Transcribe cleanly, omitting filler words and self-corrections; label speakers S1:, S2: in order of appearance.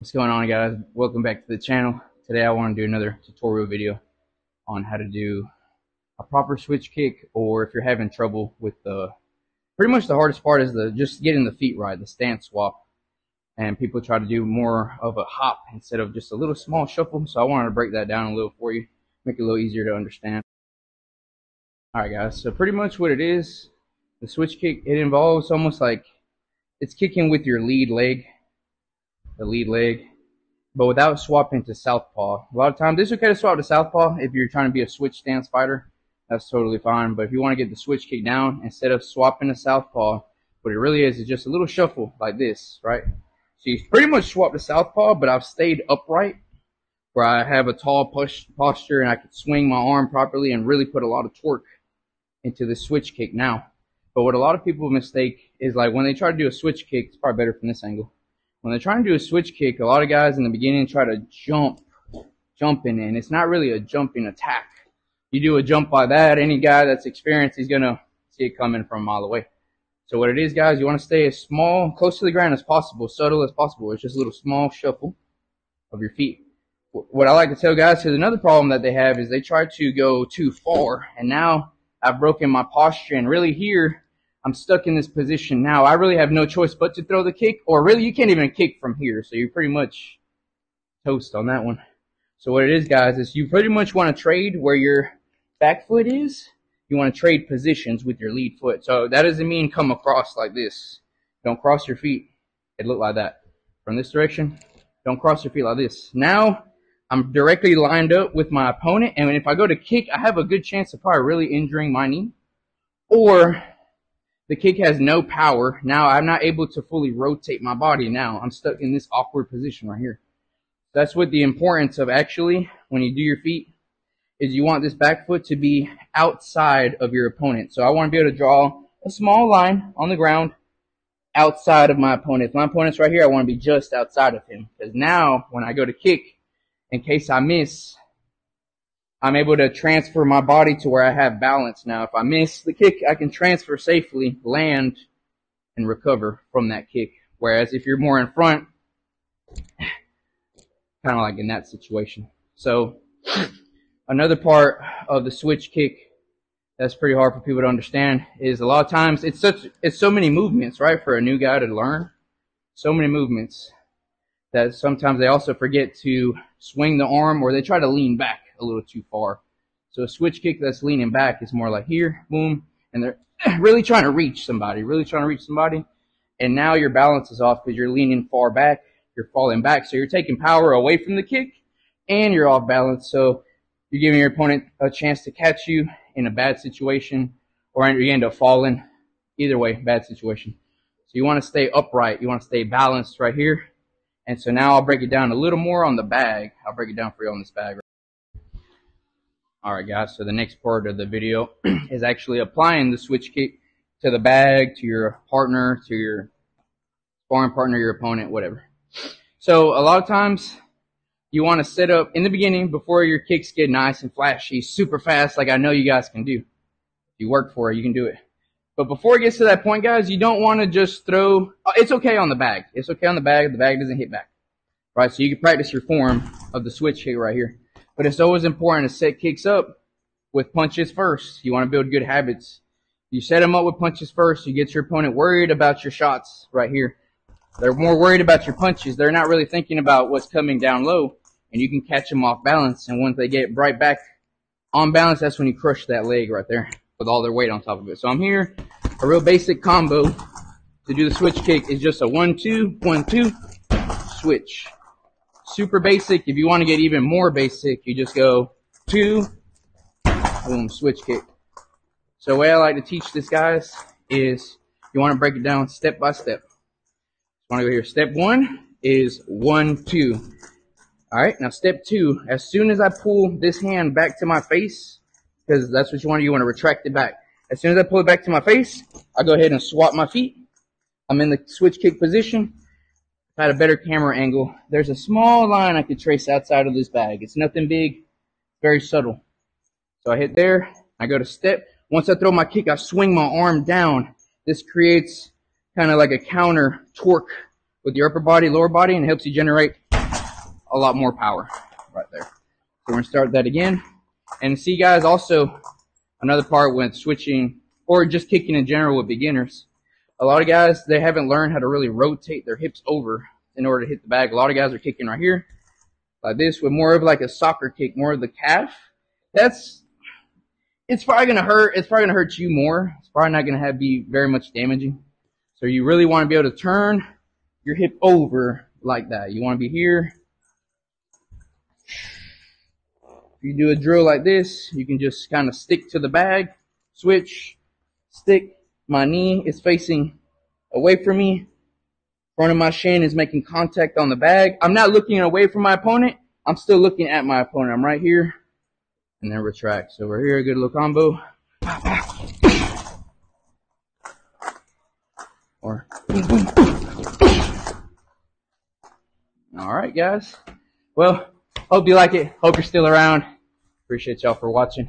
S1: What's going on, guys? Welcome back to the channel. Today I want to do another tutorial video on how to do a proper switch kick, or if you're having trouble with pretty much the hardest part is just getting the feet right, the stance swap. And people try to do more of a hop instead of just a little small shuffle. So I wanted to break that down a little for you, make it a little easier to understand. Alright guys, so pretty much what it is, the switch kick, it involves almost like it's kicking with your lead leg. The lead leg, but without swapping to southpaw. A lot of times, it's okay to swap to southpaw if you're trying to be a switch stance fighter. That's totally fine. But if you want to get the switch kick down, instead of swapping to southpaw, what it really is just a little shuffle like this, right? So you pretty much swap to southpaw, but I've stayed upright where I have a tall posture and I can swing my arm properly and really put a lot of torque into the switch kick now. But what a lot of people mistake is, like, when they try to do a switch kick, it's probably better from this angle. When they're trying to do a switch kick, a lot of guys in the beginning try to jump in, and it's not really a jumping attack. You do a jump like that, any guy that's experienced, he's going to see it coming from a mile away. So what it is, guys, you want to stay as small, close to the ground as possible, subtle as possible. It's just a little small shuffle of your feet. What I like to tell guys, because another problem that they have is they try to go too far, and now I've broken my posture, and really here, I'm stuck in this position now. I really have no choice but to throw the kick, or really you can't even kick from here. So you're pretty much toast on that one. So what it is, guys, is you pretty much want to trade where your back foot is. You want to trade positions with your lead foot. So that doesn't mean come across like this. Don't cross your feet. It look like that. From this direction, don't cross your feet like this. Now I'm directly lined up with my opponent, and if I go to kick, I have a good chance of probably really injuring my knee. Or the kick has no power. Now I'm not able to fully rotate my body. Now I'm stuck in this awkward position right here. That's what the importance of, actually, when you do your feet, is you want this back foot to be outside of your opponent. So I want to be able to draw a small line on the ground outside of my opponent. If my opponent's right here, I want to be just outside of him. Because now when I go to kick, in case I miss, I'm able to transfer my body to where I have balance. Now, if I miss the kick, I can transfer safely, land, and recover from that kick. Whereas if you're more in front, kind of like in that situation. So, another part of the switch kick that's pretty hard for people to understand is a lot of times it's so many movements, right, for a new guy to learn. So many movements that sometimes they also forget to swing the arm, or they try to lean back a little too far. So a switch kick that's leaning back is more like here, boom, and they're really trying to reach somebody, and now your balance is off because you're leaning far back, you're falling back, so you're taking power away from the kick, and you're off balance, so you're giving your opponent a chance to catch you in a bad situation, or you end up falling. Either way, bad situation. So you want to stay upright, you want to stay balanced right here. And so now I'll break it down a little more on the bag. I'll break it down for you on this bag. Alright guys, so the next part of the video is actually applying the switch kick to the bag, to your partner, to your sparring partner, your opponent, whatever. So a lot of times you want to set up in the beginning, before your kicks get nice and flashy, super fast, like I know you guys can do. If you work for it, you can do it. But before it gets to that point, guys, you don't want to just throw. It's okay on the bag. It's okay on the bag. The bag doesn't hit back. Right? So you can practice your form of the switch kick right here. But it's always important to set kicks up with punches first. You want to build good habits. You set them up with punches first. You get your opponent worried about your shots right here. They're more worried about your punches. They're not really thinking about what's coming down low. And you can catch them off balance. And once they get right back on balance, that's when you crush that leg right there with all their weight on top of it. So I'm here. A real basic combo to do the switch kick is just a 1-2, 1-2, switch. Super basic. If you want to get even more basic, you just go 2, boom, switch kick. So the way I like to teach this, guys, is you want to break it down step by step. You want to go here. Step 1 is 1-2. Alright, now step 2, as soon as I pull this hand back to my face, because that's what you want to retract it back. As soon as I pull it back to my face, I go ahead and swap my feet. I'm in the switch kick position. If I had a better camera angle, there's a small line I could trace outside of this bag. It's nothing big, very subtle. So I hit there, I go to step. Once I throw my kick, I swing my arm down. This creates kind of like a counter torque with your upper body, lower body, and helps you generate a lot more power right there. So we're going to start that again. And see, guys, also another part when switching or just kicking in general with beginners, a lot of guys, they haven't learned how to really rotate their hips over in order to hit the bag. A lot of guys are kicking right here like this with more of like a soccer kick, more of the calf. It's probably going to hurt. It's probably going to hurt you more. It's probably not going to be very much damaging. So you really want to be able to turn your hip over like that. You want to be here. If you do a drill like this, you can just kind of stick to the bag, switch, stick. My knee is facing away from me. Front of my shin is making contact on the bag. I'm not looking away from my opponent. I'm still looking at my opponent. I'm right here. And then retract. So we're here, a good little combo. Or all right, guys. Well, hope you like it. Hope you're still around. Appreciate y'all for watching.